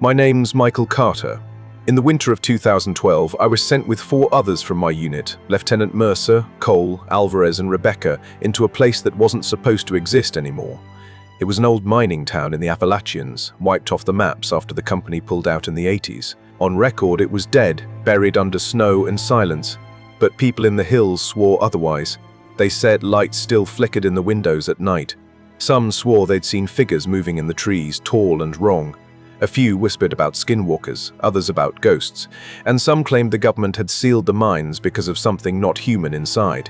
My name's Michael Carter. In the winter of 2012, I was sent with 4 others from my unit, Lieutenant Mercer, Cole, Alvarez, and Rebecca, into a place that wasn't supposed to exist anymore. It was an old mining town in the Appalachians, wiped off the maps after the company pulled out in the 80s. On record, it was dead, buried under snow and silence. But people in the hills swore otherwise. They said lights still flickered in the windows at night. Some swore they'd seen figures moving in the trees, tall and wrong. A few whispered about skinwalkers, others about ghosts, and some claimed the government had sealed the mines because of something not human inside.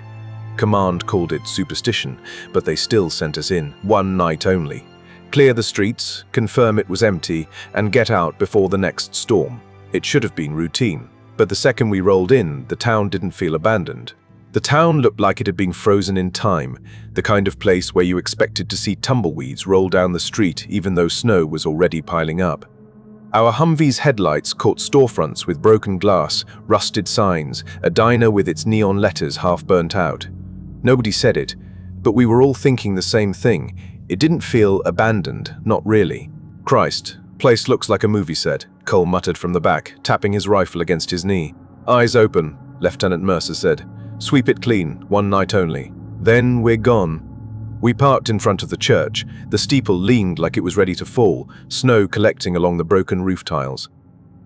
Command called it superstition, but they still sent us in, one night only. Clear the streets, confirm it was empty, and get out before the next storm. It should have been routine, but the second we rolled in, the town didn't feel abandoned. The town looked like it had been frozen in time, the kind of place where you expected to see tumbleweeds roll down the street even though snow was already piling up. Our Humvee's headlights caught storefronts with broken glass, rusted signs, a diner with its neon letters half burnt out. Nobody said it, but we were all thinking the same thing. It didn't feel abandoned, not really. "Christ, place looks like a movie set," Cole muttered from the back, tapping his rifle against his knee. "Eyes open," Lieutenant Mercer said. "Sweep it clean, one night only. Then we're gone." We parked in front of the church. The steeple leaned like it was ready to fall, snow collecting along the broken roof tiles.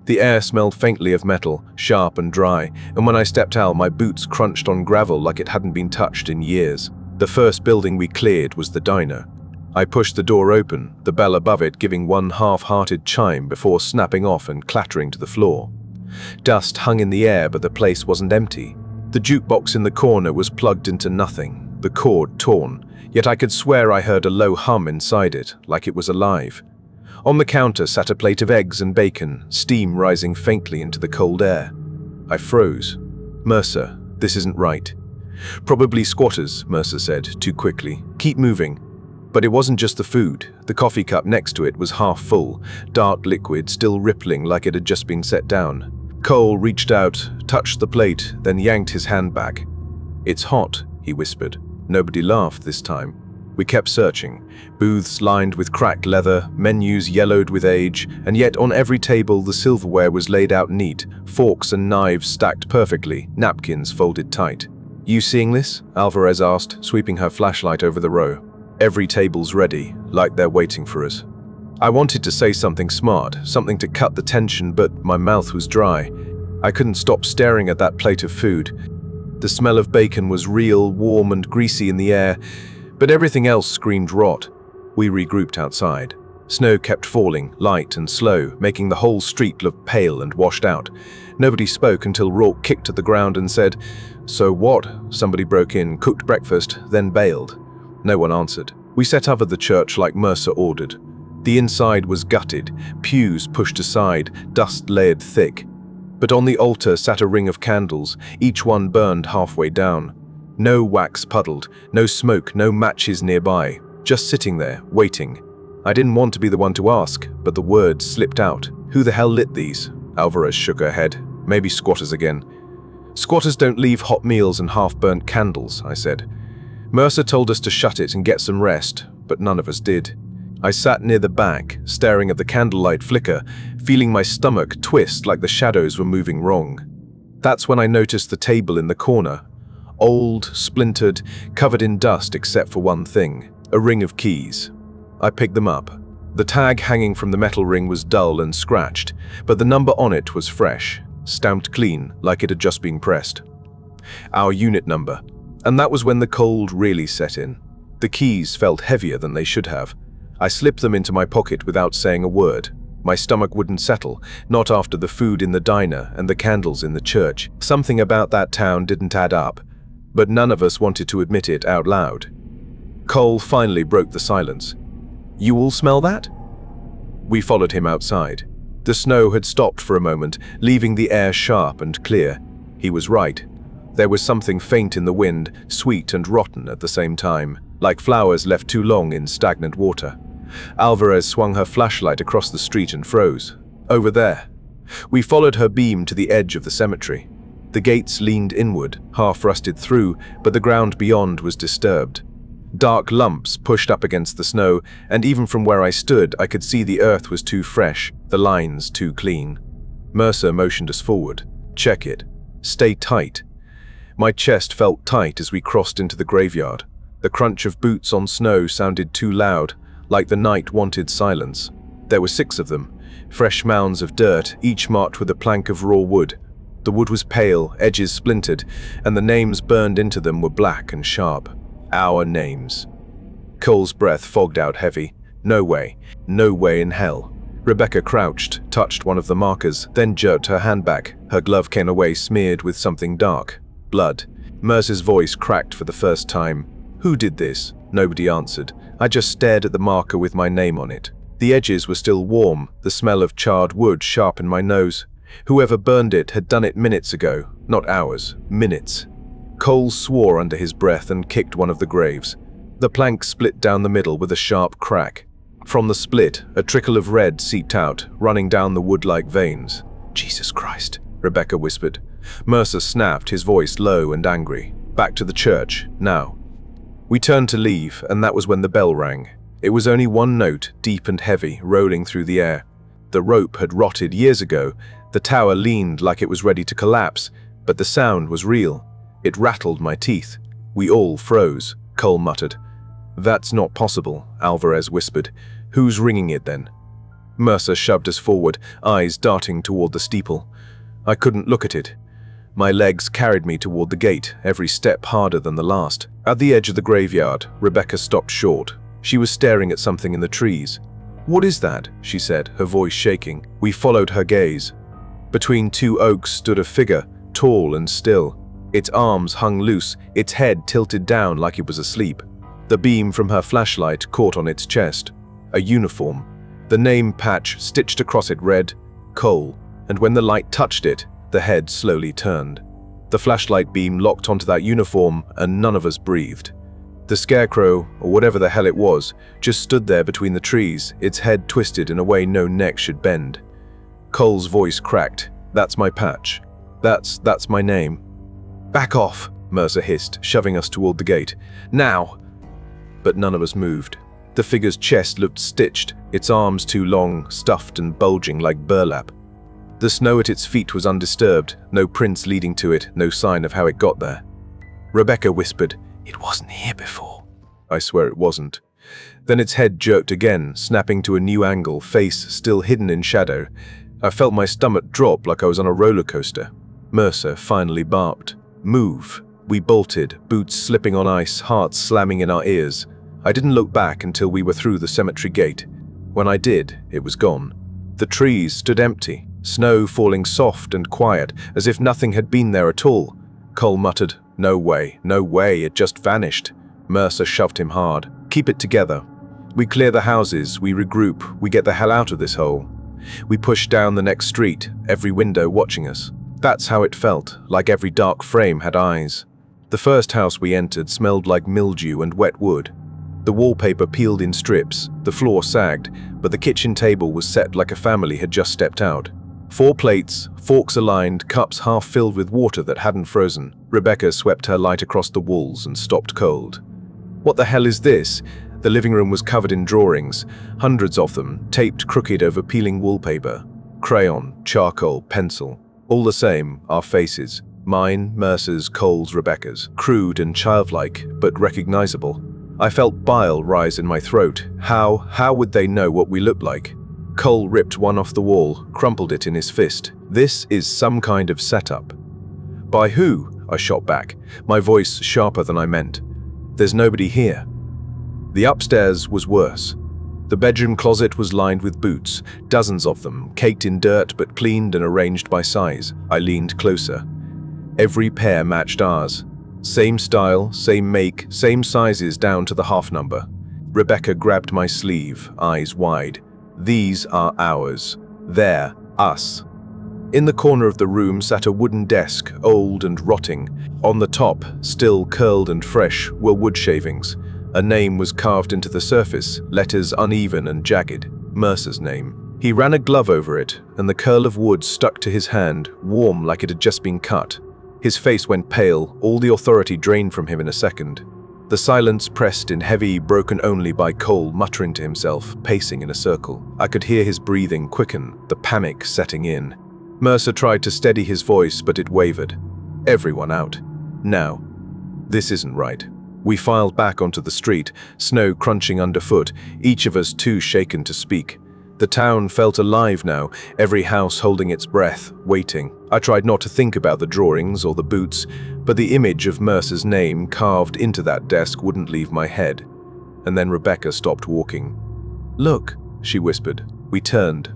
The air smelled faintly of metal, sharp and dry, and when I stepped out, my boots crunched on gravel like it hadn't been touched in years. The first building we cleared was the diner. I pushed the door open, the bell above it giving one half-hearted chime before snapping off and clattering to the floor. Dust hung in the air, but the place wasn't empty. The jukebox in the corner was plugged into nothing, the cord torn, yet I could swear I heard a low hum inside it, like it was alive. On the counter sat a plate of eggs and bacon, steam rising faintly into the cold air. I froze. "Mercer, this isn't right." "Probably squatters," Mercer said, too quickly. "Keep moving." But it wasn't just the food. The coffee cup next to it was half full, dark liquid still rippling like it had just been set down. Cole reached out, touched the plate, then yanked his hand back. "It's hot," he whispered. Nobody laughed this time. We kept searching. Booths lined with cracked leather, menus yellowed with age, and yet on every table the silverware was laid out neat, forks and knives stacked perfectly, napkins folded tight. "You seeing this?" Alvarez asked, sweeping her flashlight over the row. "Every table's ready, like they're waiting for us." I wanted to say something smart, something to cut the tension, but my mouth was dry. I couldn't stop staring at that plate of food. The smell of bacon was real, warm and greasy in the air, but everything else screamed rot. We regrouped outside. Snow kept falling, light and slow, making the whole street look pale and washed out. Nobody spoke until Rourke kicked at the ground and said, "So what?" Somebody broke in, cooked breakfast, then bailed. No one answered. We set over the church like Mercer ordered. The inside was gutted, pews pushed aside, dust layered thick. But on the altar sat a ring of candles, each one burned halfway down. No wax puddled, no smoke, no matches nearby, just sitting there, waiting. I didn't want to be the one to ask, but the words slipped out. "Who the hell lit these?" Alvarez shook her head. "Maybe squatters again." "Squatters don't leave hot meals and half-burnt candles," I said. Mercer told us to shut it and get some rest, but none of us did. I sat near the back, staring at the candlelight flicker, feeling my stomach twist like the shadows were moving wrong. That's when I noticed the table in the corner. Old, splintered, covered in dust except for one thing, a ring of keys. I picked them up. The tag hanging from the metal ring was dull and scratched, but the number on it was fresh, stamped clean like it had just been pressed. Our unit number. And that was when the cold really set in. The keys felt heavier than they should have. I slipped them into my pocket without saying a word. My stomach wouldn't settle, not after the food in the diner and the candles in the church. Something about that town didn't add up, but none of us wanted to admit it out loud. Cole finally broke the silence. "You all smell that?" We followed him outside. The snow had stopped for a moment, leaving the air sharp and clear. He was right. There was something faint in the wind, sweet and rotten at the same time, like flowers left too long in stagnant water. Alvarez swung her flashlight across the street and froze. "Over there." We followed her beam to the edge of the cemetery. The gates leaned inward, half rusted through, but the ground beyond was disturbed. Dark lumps pushed up against the snow, and even from where I stood, I could see the earth was too fresh, the lines too clean. Mercer motioned us forward. Check it. Stay tight. My chest felt tight as we crossed into the graveyard. The crunch of boots on snow sounded too loud, like the night wanted silence. There were 6 of them, fresh mounds of dirt, each marked with a plank of raw wood. The wood was pale, edges splintered, and the names burned into them were black and sharp. Our names. Cole's breath fogged out heavy. No way in hell. Rebecca crouched, touched one of the markers, then jerked her hand back. Her glove came away smeared with something dark. Blood. Mercer's voice cracked for the first time. Who did this? Nobody answered. I just stared at the marker with my name on it. The edges were still warm, the smell of charred wood sharp in my nose. Whoever burned it had done it minutes ago, not hours, minutes. Cole swore under his breath and kicked one of the graves. The plank split down the middle with a sharp crack. From the split, a trickle of red seeped out, running down the wood-like veins. Jesus Christ, Rebecca whispered. Mercer snapped, his voice low and angry. Back to the church, now. We turned to leave, and that was when the bell rang. It was only one note, deep and heavy, rolling through the air. The rope had rotted years ago. The tower leaned like it was ready to collapse, but the sound was real. It rattled my teeth. We all froze, Cole muttered. That's not possible, Alvarez whispered. Who's ringing it then? Mercer shoved us forward, eyes darting toward the steeple. I couldn't look at it. My legs carried me toward the gate, every step harder than the last. At the edge of the graveyard, Rebecca stopped short. She was staring at something in the trees. What is that? She said, her voice shaking. We followed her gaze. Between 2 oaks stood a figure, tall and still. Its arms hung loose, its head tilted down like it was asleep. The beam from her flashlight caught on its chest. A uniform. The name patch stitched across it read, Cole, and when the light touched it, the head slowly turned. The flashlight beam locked onto that uniform, and none of us breathed. The scarecrow, or whatever the hell it was, just stood there between the trees, its head twisted in a way no neck should bend. Cole's voice cracked. That's my patch. That's my name. Back off, Mercer hissed, shoving us toward the gate. Now! But none of us moved. The figure's chest looked stitched, its arms too long, stuffed and bulging like burlap. The snow at its feet was undisturbed, no prints leading to it, no sign of how it got there. Rebecca whispered, It wasn't here before. I swear it wasn't. Then its head jerked again, snapping to a new angle, face still hidden in shadow. I felt my stomach drop like I was on a roller coaster. Mercer finally barked. Move. We bolted, boots slipping on ice, hearts slamming in our ears. I didn't look back until we were through the cemetery gate. When I did, it was gone. The trees stood empty, snow falling soft and quiet, as if nothing had been there at all. Cole muttered, no way, it just vanished. Mercer shoved him hard. Keep it together. We clear the houses, we regroup, we get the hell out of this hole. We push down the next street, every window watching us. That's how it felt, like every dark frame had eyes. The first house we entered smelled like mildew and wet wood. The wallpaper peeled in strips, the floor sagged, but the kitchen table was set like a family had just stepped out. 4 plates, forks aligned, cups half filled with water that hadn't frozen. Rebecca swept her light across the walls and stopped cold. What the hell is this? The living room was covered in drawings, hundreds of them, taped crooked over peeling wallpaper. Crayon, charcoal, pencil. All the same, our faces. Mine, Mercer's, Cole's, Rebecca's. Crude and childlike, but recognizable. I felt bile rise in my throat. How would they know what we looked like? Cole ripped one off the wall, crumpled it in his fist. This is some kind of setup. By who? I shot back, my voice sharper than I meant. There's nobody here. The upstairs was worse. The bedroom closet was lined with boots, dozens of them, caked in dirt but cleaned and arranged by size. I leaned closer. Every pair matched ours. Same style, same make, same sizes down to the half number. Rebecca grabbed my sleeve, eyes wide. These are ours. They're us. In the corner of the room sat a wooden desk, old and rotting. On the top, still curled and fresh, were wood shavings. A name was carved into the surface, letters uneven and jagged. Mercer's name. He ran a glove over it, and the curl of wood stuck to his hand, warm like it had just been cut. His face went pale, all the authority drained from him in a second. The silence pressed in heavy, broken only by Cole muttering to himself, pacing in a circle. I could hear his breathing quicken, the panic setting in. Mercer tried to steady his voice, but it wavered. Everyone out. Now. This isn't right. We filed back onto the street, snow crunching underfoot, each of us too shaken to speak. The town felt alive now, every house holding its breath, waiting. I tried not to think about the drawings or the boots, but the image of Mercer's name carved into that desk wouldn't leave my head. And then Rebecca stopped walking. "Look," she whispered. We turned.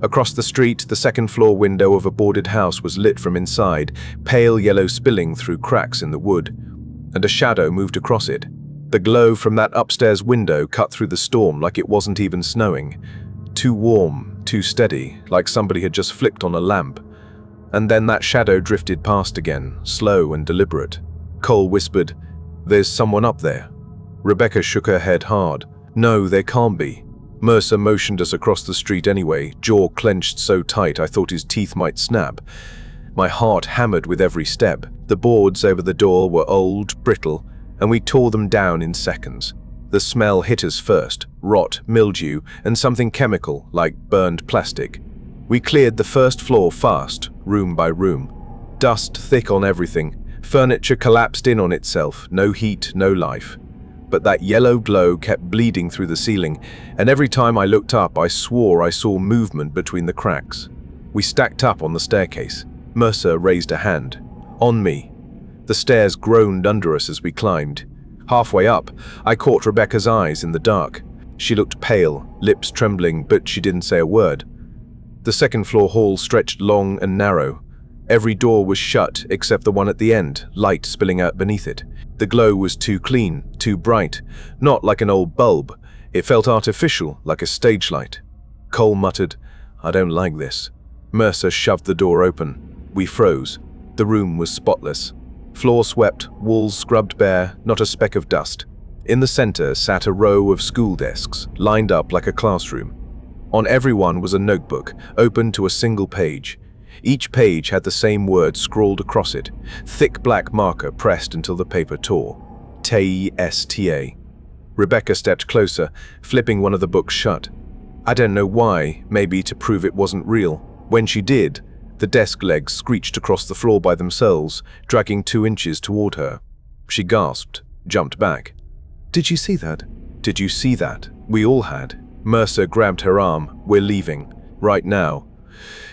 Across the street, the second-floor window of a boarded house was lit from inside, pale yellow spilling through cracks in the wood, and a shadow moved across it. The glow from that upstairs window cut through the storm like it wasn't even snowing. Too warm, too steady, like somebody had just flicked on a lamp. And then that shadow drifted past again, slow and deliberate. Cole whispered, "There's someone up there." Rebecca shook her head hard. "No, there can't be." Mercer motioned us across the street anyway, jaw clenched so tight I thought his teeth might snap. My heart hammered with every step. The boards over the door were old, brittle, and we tore them down in seconds. The smell hit us first, rot, mildew, and something chemical, like burned plastic. We cleared the first floor fast, room by room. Dust thick on everything, furniture collapsed in on itself, no heat, no life. But that yellow glow kept bleeding through the ceiling, and every time I looked up I swore I saw movement between the cracks. We stacked up on the staircase. Mercer raised a hand. On me. The stairs groaned under us as we climbed. Halfway up, I caught Rebecca's eyes in the dark. She looked pale, lips trembling, but she didn't say a word. The second-floor hall stretched long and narrow. Every door was shut except the one at the end, light spilling out beneath it. The glow was too clean, too bright, not like an old bulb. It felt artificial, like a stage light. Cole muttered, "I don't like this." Mercer shoved the door open. We froze. The room was spotless. Floor swept, walls scrubbed bare, not a speck of dust. In the center sat a row of school desks, lined up like a classroom. On every one was a notebook, open to a single page. Each page had the same word scrawled across it, thick black marker pressed until the paper tore. T-E-S-T-A. Rebecca stepped closer, flipping one of the books shut. I don't know why, maybe to prove it wasn't real. When she did, the desk legs screeched across the floor by themselves, dragging 2 inches toward her. She gasped, jumped back. "Did you see that? Did you see that?" We all had. Mercer grabbed her arm. "We're leaving. Right now."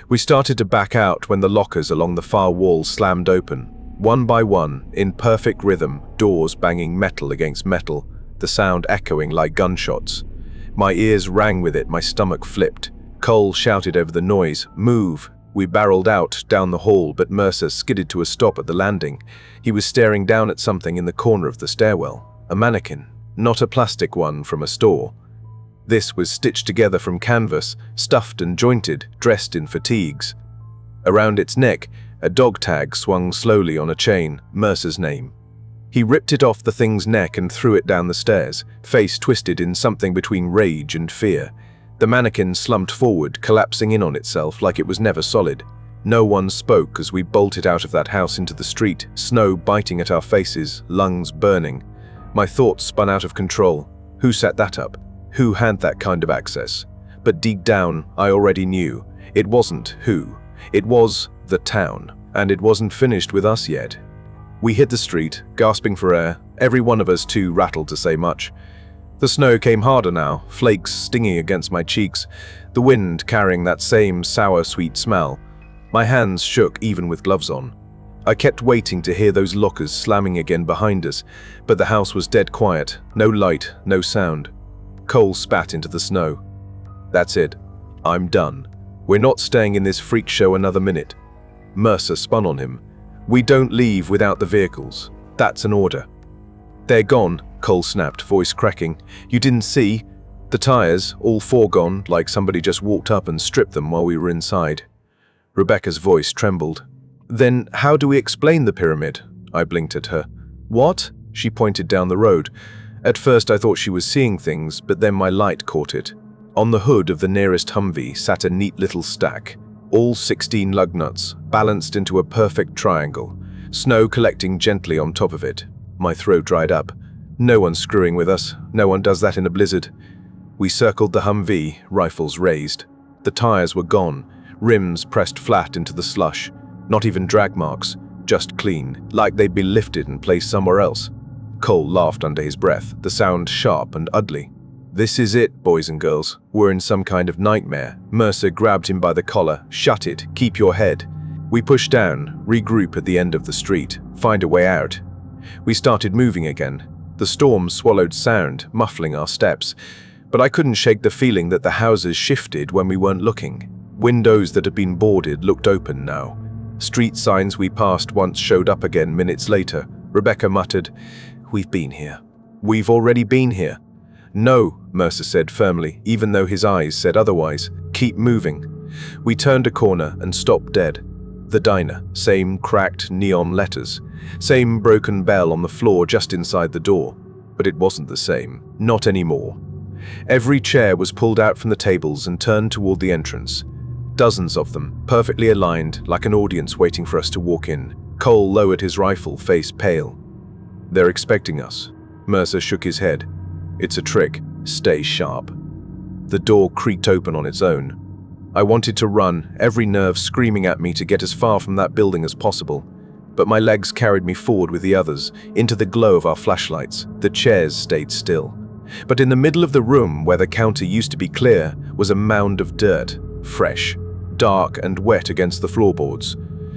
We started to back out when the lockers along the far wall slammed open. One by one, in perfect rhythm, doors banging metal against metal, the sound echoing like gunshots. My ears rang with it, my stomach flipped. Cole shouted over the noise, "Move!" We barreled out, down the hall, but Mercer skidded to a stop at the landing. He was staring down at something in the corner of the stairwell. A mannequin, not a plastic one from a store. This was stitched together from canvas, stuffed and jointed, dressed in fatigues. Around its neck, a dog tag swung slowly on a chain, Mercer's name. He ripped it off the thing's neck and threw it down the stairs, face twisted in something between rage and fear. The mannequin slumped forward, collapsing in on itself like it was never solid. No one spoke as we bolted out of that house into the street, snow biting at our faces, lungs burning. My thoughts spun out of control. Who set that up? Who had that kind of access? But deep down, I already knew. It wasn't who. It was the town, and it wasn't finished with us yet. We hit the street, gasping for air, every one of us too rattled to say much. The snow came harder now, flakes stinging against my cheeks, the wind carrying that same sour, sweet smell. My hands shook even with gloves on. I kept waiting to hear those lockers slamming again behind us, but the house was dead quiet, no light, no sound. Cole spat into the snow. "That's it. I'm done. We're not staying in this freak show another minute." Mercer spun on him. "We don't leave without the vehicles. That's an order." "They're gone," Cole snapped, voice cracking. "You didn't see? The tires, all 4 gone, like somebody just walked up and stripped them while we were inside." Rebecca's voice trembled. "Then how do we explain the pyramid?" I blinked at her. "What?" She pointed down the road. At first I thought she was seeing things, but then my light caught it. On the hood of the nearest Humvee sat a neat little stack, all 16 lug nuts, balanced into a perfect triangle, snow collecting gently on top of it. My throat dried up. No one's screwing with us. No one does that in a blizzard. We circled the Humvee, rifles raised. The tires were gone, rims pressed flat into the slush. Not even drag marks, just clean, like they'd been lifted and placed somewhere else. Cole laughed under his breath, the sound sharp and ugly. "This is it, boys and girls. We're in some kind of nightmare." Mercer grabbed him by the collar. "Shut it. Keep your head." We pushed down, regroup at the end of the street, find a way out. We started moving again. The storm swallowed sound, muffling our steps. But I couldn't shake the feeling that the houses shifted when we weren't looking. Windows that had been boarded looked open now. Street signs we passed once showed up again minutes later. Rebecca muttered, "We've been here. We've already been here." "No," Mercer said firmly, even though his eyes said otherwise. "Keep moving." We turned a corner and stopped dead. The diner, same cracked neon letters, same broken bell on the floor just inside the door. But it wasn't the same. Not anymore. Every chair was pulled out from the tables and turned toward the entrance. Dozens of them, perfectly aligned, like an audience waiting for us to walk in. Cole lowered his rifle, face pale. "They're expecting us." Mercer shook his head. "It's a trick. Stay sharp." The door creaked open on its own. I wanted to run, every nerve screaming at me to get as far from that building as possible. But my legs carried me forward with the others, into the glow of our flashlights. The chairs stayed still. But in the middle of the room, where the counter used to be clear, was a mound of dirt, fresh, dark and wet against the floorboards.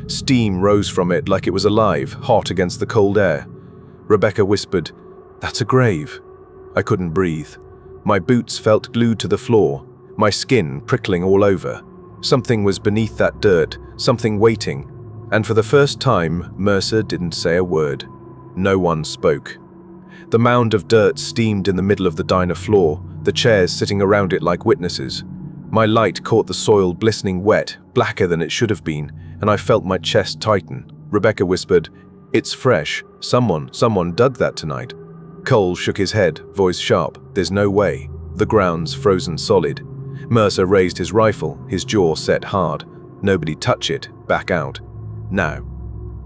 Steam rose from it like it was alive, hot against the cold air. Rebecca whispered, "That's a grave." I couldn't breathe. My boots felt glued to the floor, my skin prickling all over. Something was beneath that dirt, something waiting. And for the first time, Mercer didn't say a word. No one spoke. The mound of dirt steamed in the middle of the diner floor, the chairs sitting around it like witnesses. My light caught the soil glistening wet, blacker than it should have been, and I felt my chest tighten. Rebecca whispered, "It's fresh. Someone dug that tonight." Cole shook his head, voice sharp. "There's no way." The ground's frozen solid. Mercer raised his rifle, his jaw set hard. "Nobody touch it. Back out. Now."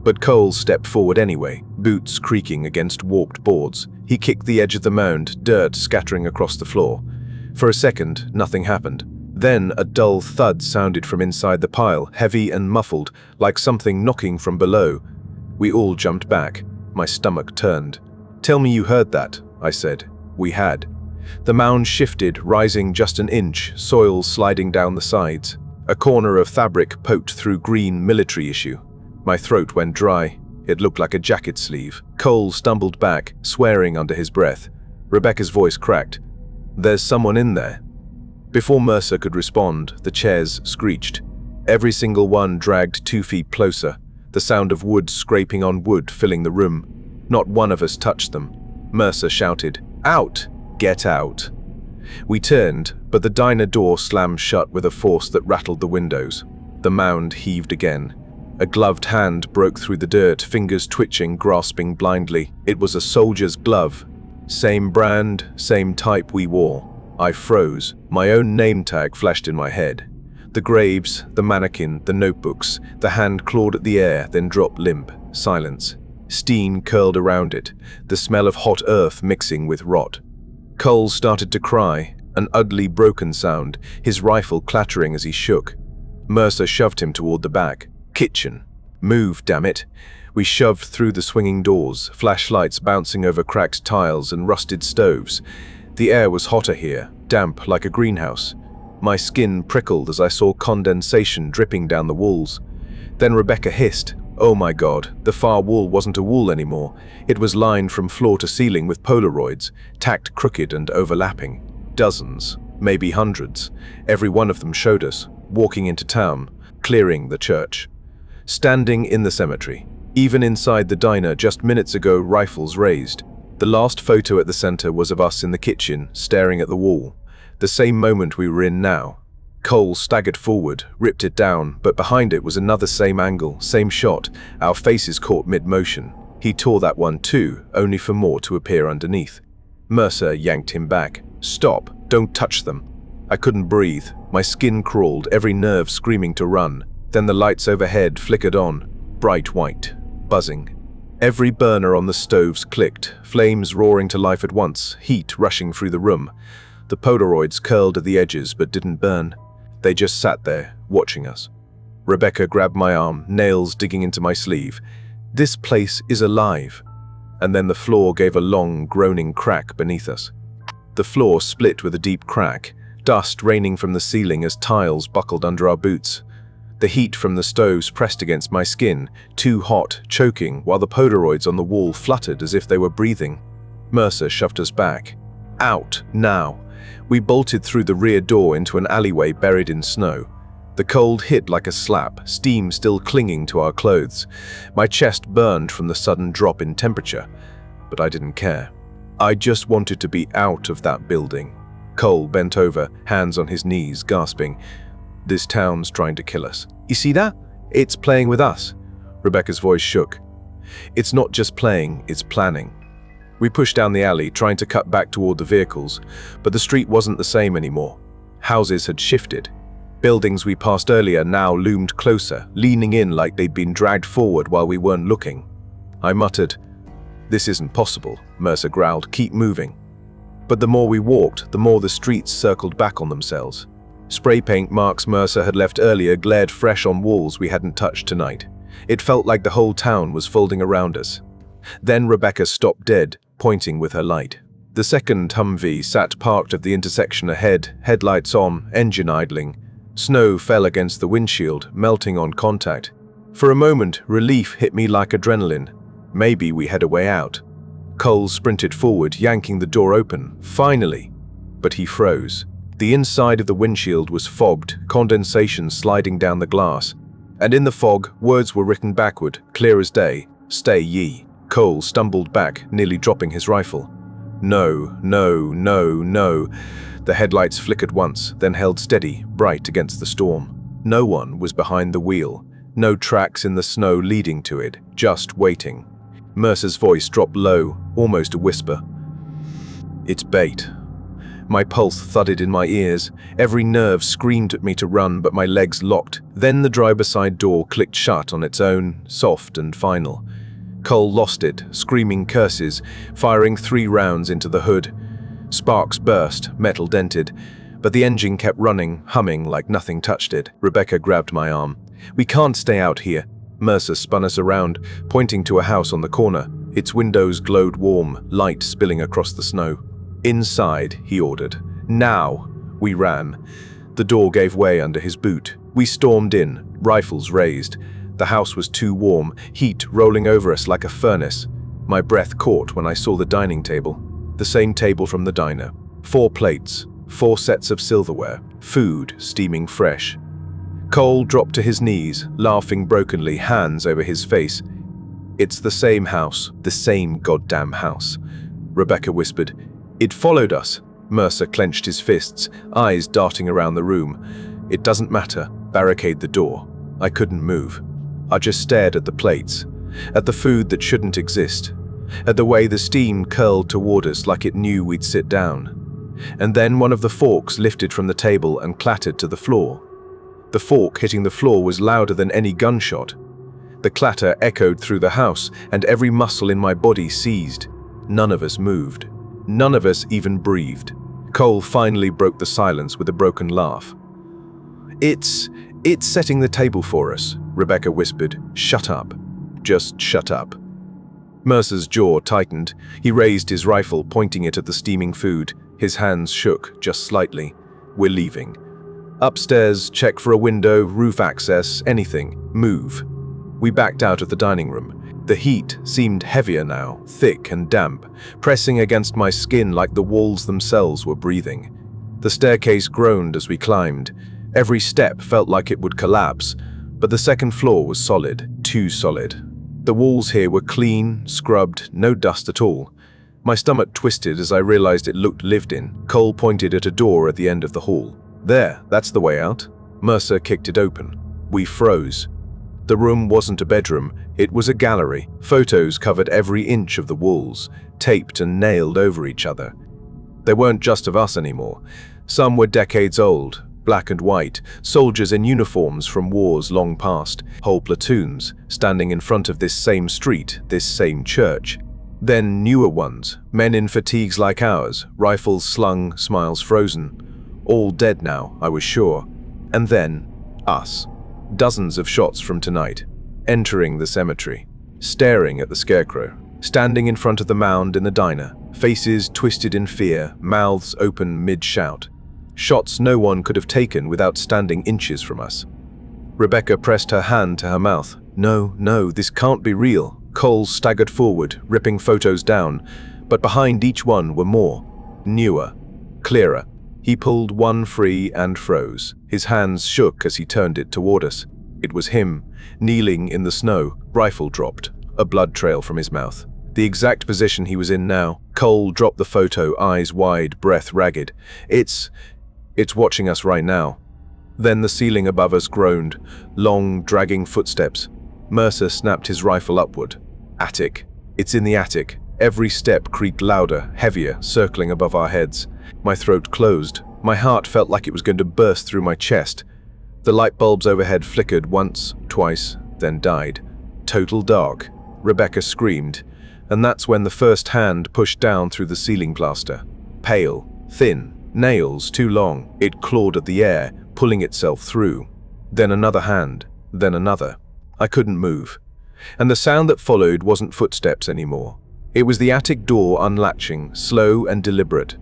But Cole stepped forward anyway, boots creaking against warped boards. He kicked the edge of the mound, dirt scattering across the floor. For a second, nothing happened. Then a dull thud sounded from inside the pile, heavy and muffled, like something knocking from below. We all jumped back. My stomach turned. "Tell me you heard that," I said. We had. The mound shifted, rising just an inch, soil sliding down the sides. A corner of fabric poked through green military issue. My throat went dry. It looked like a jacket sleeve. Cole stumbled back, swearing under his breath. Rebecca's voice cracked. "There's someone in there." Before Mercer could respond, the chairs screeched. Every single one dragged 2 feet closer, the sound of wood scraping on wood filling the room. Not one of us touched them. Mercer shouted, "Out! Get out!" We turned, but the diner door slammed shut with a force that rattled the windows. The mound heaved again. A gloved hand broke through the dirt, fingers twitching, grasping blindly. It was a soldier's glove. Same brand, same type we wore. I froze. My own name tag flashed in my head. The graves, the mannequin, the notebooks. The hand clawed at the air, then dropped limp. Silence. Steam curled around it, the smell of hot earth mixing with rot. Cole started to cry, an ugly broken sound, his rifle clattering as he shook. Mercer shoved him toward the back. "Kitchen. Move, damn it." We shoved through the swinging doors, flashlights bouncing over cracked tiles and rusted stoves. The air was hotter here, damp like a greenhouse. My skin prickled as I saw condensation dripping down the walls. Then Rebecca hissed, "Oh my God," the far wall wasn't a wall anymore. It was lined from floor to ceiling with Polaroids, tacked crooked and overlapping. Dozens, maybe hundreds. Every one of them showed us, walking into town, clearing the church. Standing in the cemetery. Even inside the diner just minutes ago, rifles raised. The last photo at the center was of us in the kitchen, staring at the wall. The same moment we were in now. Cole staggered forward, ripped it down, but behind it was another same angle, same shot, our faces caught mid-motion. He tore that one too, only for more to appear underneath. Mercer yanked him back. "Stop, don't touch them." I couldn't breathe. My skin crawled, every nerve screaming to run. Then the lights overhead flickered on, bright white, buzzing. Every burner on the stoves clicked, flames roaring to life at once, heat rushing through the room. The Polaroids curled at the edges but didn't burn. They just sat there, watching us. Rebecca grabbed my arm, nails digging into my sleeve. This place is alive. And then the floor gave a long, groaning crack beneath us. The floor split with a deep crack, dust raining from the ceiling as tiles buckled under our boots. The heat from the stoves pressed against my skin, too hot, choking, while the Polaroids on the wall fluttered as if they were breathing. Mercer shoved us back. Out, now. We bolted through the rear door into an alleyway buried in snow. The cold hit like a slap, steam still clinging to our clothes. My chest burned from the sudden drop in temperature, but I didn't care. I just wanted to be out of that building. Cole bent over, hands on his knees, gasping. This town's trying to kill us. You see that? It's playing with us. Rebecca's voice shook. It's not just playing, it's planning. We pushed down the alley, trying to cut back toward the vehicles, but the street wasn't the same anymore. Houses had shifted. Buildings we passed earlier now loomed closer, leaning in like they'd been dragged forward while we weren't looking. I muttered, "This isn't possible," Mercer growled, "Keep moving." But the more we walked, the more the streets circled back on themselves. Spray paint marks Mercer had left earlier glared fresh on walls we hadn't touched tonight. It felt like the whole town was folding around us. Then Rebecca stopped dead, pointing with her light. The second Humvee sat parked at the intersection ahead, headlights on, engine idling. Snow fell against the windshield, melting on contact. For a moment, relief hit me like adrenaline. Maybe we had a way out. Cole sprinted forward, yanking the door open. Finally! But he froze. The inside of the windshield was fogged, condensation sliding down the glass. And in the fog, words were written backward, clear as day. "Stay ye." Cole stumbled back, nearly dropping his rifle. No, no, no, no. The headlights flickered once, then held steady, bright against the storm. No one was behind the wheel. No tracks in the snow leading to it, just waiting. Mercer's voice dropped low, almost a whisper. "It's bait." My pulse thudded in my ears. Every nerve screamed at me to run, but my legs locked. Then the driver's side door clicked shut on its own, soft and final. Cole lost it, screaming curses, firing 3 rounds into the hood. Sparks burst, metal dented, but the engine kept running, humming like nothing touched it. Rebecca grabbed my arm. "We can't stay out here." Mercer spun us around, pointing to a house on the corner. Its windows glowed warm, light spilling across the snow. "Inside," he ordered. "Now!" We ran. The door gave way under his boot. We stormed in, rifles raised. The house was too warm, heat rolling over us like a furnace. My breath caught when I saw the dining table. The same table from the diner. 4 plates, 4 sets of silverware, food steaming fresh. Cole dropped to his knees, laughing brokenly, hands over his face. "It's the same house, the same goddamn house," Rebecca whispered. "It followed us." Mercer clenched his fists, eyes darting around the room. "It doesn't matter. Barricade the door." I couldn't move. I just stared at the plates, at the food that shouldn't exist, at the way the steam curled toward us like it knew we'd sit down. And then one of the forks lifted from the table and clattered to the floor. The fork hitting the floor was louder than any gunshot. The clatter echoed through the house, and every muscle in my body seized. None of us moved. None of us even breathed. Cole finally broke the silence with a broken laugh. It's setting the table for us," Rebecca whispered. "Shut up. Just shut up." Mercer's jaw tightened. He raised his rifle, pointing it at the steaming food. His hands shook, just slightly. "We're leaving. Upstairs, check for a window, roof access, anything. Move." We backed out of the dining room. The heat seemed heavier now, thick and damp, pressing against my skin like the walls themselves were breathing. The staircase groaned as we climbed. Every step felt like it would collapse, but the second floor was solid, too solid. The walls here were clean, scrubbed, no dust at all. My stomach twisted as I realized it looked lived in. Cole pointed at a door at the end of the hall. "There, that's the way out." Mercer kicked it open. We froze. The room wasn't a bedroom, it was a gallery. Photos covered every inch of the walls, taped and nailed over each other. They weren't just of us anymore. Some were decades old, black and white, soldiers in uniforms from wars long past, whole platoons, standing in front of this same street, this same church. Then newer ones, men in fatigues like ours, rifles slung, smiles frozen. All dead now, I was sure. And then, us. Dozens of shots from tonight, entering the cemetery, staring at the scarecrow, standing in front of the mound in the diner, faces twisted in fear, mouths open mid-shout. Shots no one could have taken without standing inches from us. Rebecca pressed her hand to her mouth. No, this can't be real. Cole staggered forward, ripping photos down, but behind each one were more, newer, clearer. He pulled one free and froze. His hands shook as he turned it toward us. It was him, kneeling in the snow, rifle dropped, a blood trail from his mouth. The exact position he was in now. Cole dropped the photo, eyes wide, breath ragged. It's watching us right now. Then the ceiling above us groaned, long, dragging footsteps. Mercer snapped his rifle upward. Attic. It's in the attic. Every step creaked louder, heavier, circling above our heads. My throat closed. My heart felt like it was going to burst through my chest. The light bulbs overhead flickered once, twice, then died. Total dark. Rebecca screamed, and that's when the first hand pushed down through the ceiling plaster. Pale, thin, nails too long. It clawed at the air, pulling itself through. Then another hand, then another. I couldn't move. And the sound that followed wasn't footsteps anymore. It was the attic door unlatching, slow and deliberate.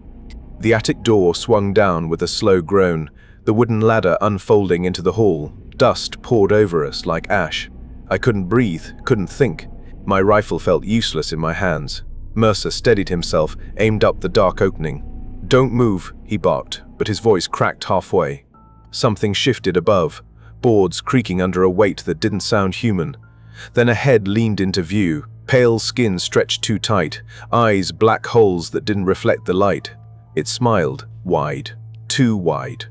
The attic door swung down with a slow groan, the wooden ladder unfolding into the hall. Dust poured over us like ash. I couldn't breathe, couldn't think. My rifle felt useless in my hands. Mercer steadied himself, aimed up the dark opening. "Don't move," he barked, but his voice cracked halfway. Something shifted above, boards creaking under a weight that didn't sound human. Then a head leaned into view, pale skin stretched too tight, eyes black holes that didn't reflect the light. It smiled, wide, too wide.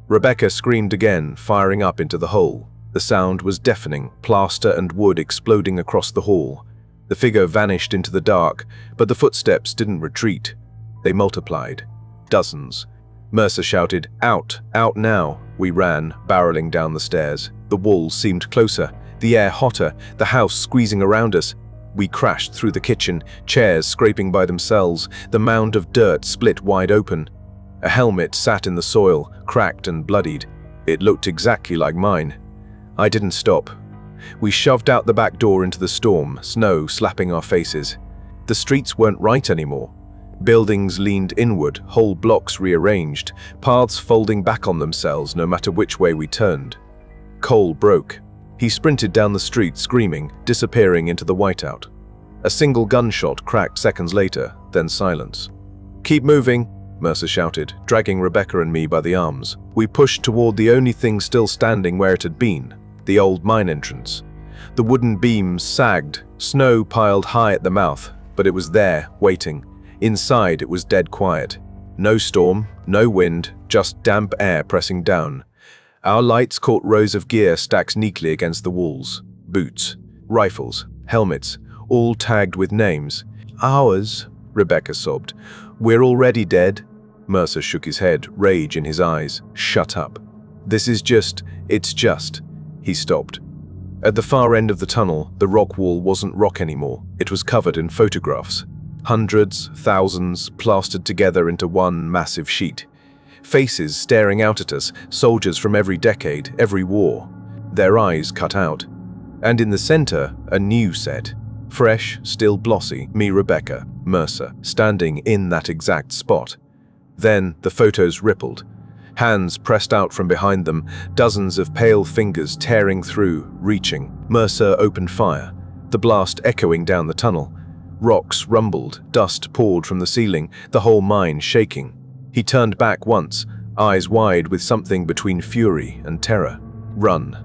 Rebecca screamed again, firing up into the hole. The sound was deafening, plaster and wood exploding across the hall. The figure vanished into the dark, but the footsteps didn't retreat. They multiplied. Dozens. Mercer shouted, "Out! Out now!" We ran, barreling down the stairs. The walls seemed closer, the air hotter, the house squeezing around us. We crashed through the kitchen, chairs scraping by themselves, the mound of dirt split wide open. A helmet sat in the soil, cracked and bloodied. It looked exactly like mine. I didn't stop. We shoved out the back door into the storm, snow slapping our faces. The streets weren't right anymore. Buildings leaned inward, whole blocks rearranged, paths folding back on themselves no matter which way we turned. Cole broke. He sprinted down the street screaming, disappearing into the whiteout. A single gunshot cracked seconds later, then silence. "Keep moving," Mercer shouted, dragging Rebecca and me by the arms. We pushed toward the only thing still standing where it had been, the old mine entrance. The wooden beams sagged, snow piled high at the mouth, but it was there, waiting. Inside it was dead quiet. No storm, no wind, just damp air pressing down. Our lights caught rows of gear stacked neatly against the walls. Boots, rifles, helmets, all tagged with names. "Ours," Rebecca sobbed. "We're already dead." Mercer shook his head, rage in his eyes. "Shut up. It's just. He stopped. At the far end of the tunnel, the rock wall wasn't rock anymore. It was covered in photographs. Hundreds, thousands, plastered together into one massive sheet. Faces staring out at us, soldiers from every decade, every war. Their eyes cut out. And in the center, a new set. Fresh, still glossy, me, Rebecca, Mercer, standing in that exact spot. Then the photos rippled. Hands pressed out from behind them, dozens of pale fingers tearing through, reaching. Mercer opened fire, the blast echoing down the tunnel. Rocks rumbled, dust poured from the ceiling, the whole mine shaking. He turned back once, eyes wide with something between fury and terror. Run.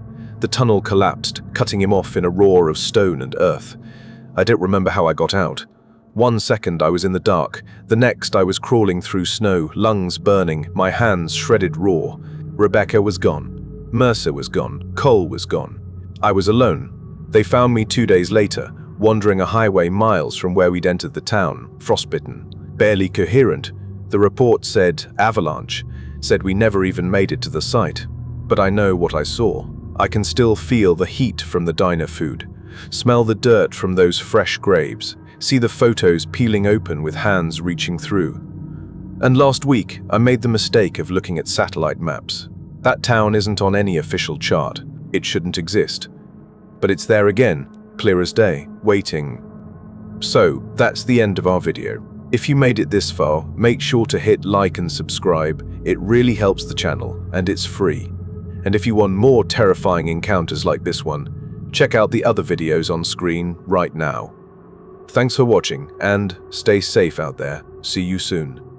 The tunnel collapsed, cutting him off in a roar of stone and earth. I don't remember how I got out. 1 second I was in the dark, the next I was crawling through snow, lungs burning, my hands shredded raw. Rebecca was gone. Mercer was gone. Cole was gone. I was alone. They found me 2 days later, wandering a highway miles from where we'd entered the town, frostbitten, barely coherent. The report said avalanche. said we never even made it to the site. But I know what I saw. I can still feel the heat from the diner food, smell the dirt from those fresh graves, see the photos peeling open with hands reaching through. And last week, I made the mistake of looking at satellite maps. That town isn't on any official chart. It shouldn't exist. But it's there again, clear as day, waiting. So, that's the end of our video. If you made it this far, make sure to hit like and subscribe. It really helps the channel, and it's free. And if you want more terrifying encounters like this one, check out the other videos on screen right now. Thanks for watching, and stay safe out there. See you soon.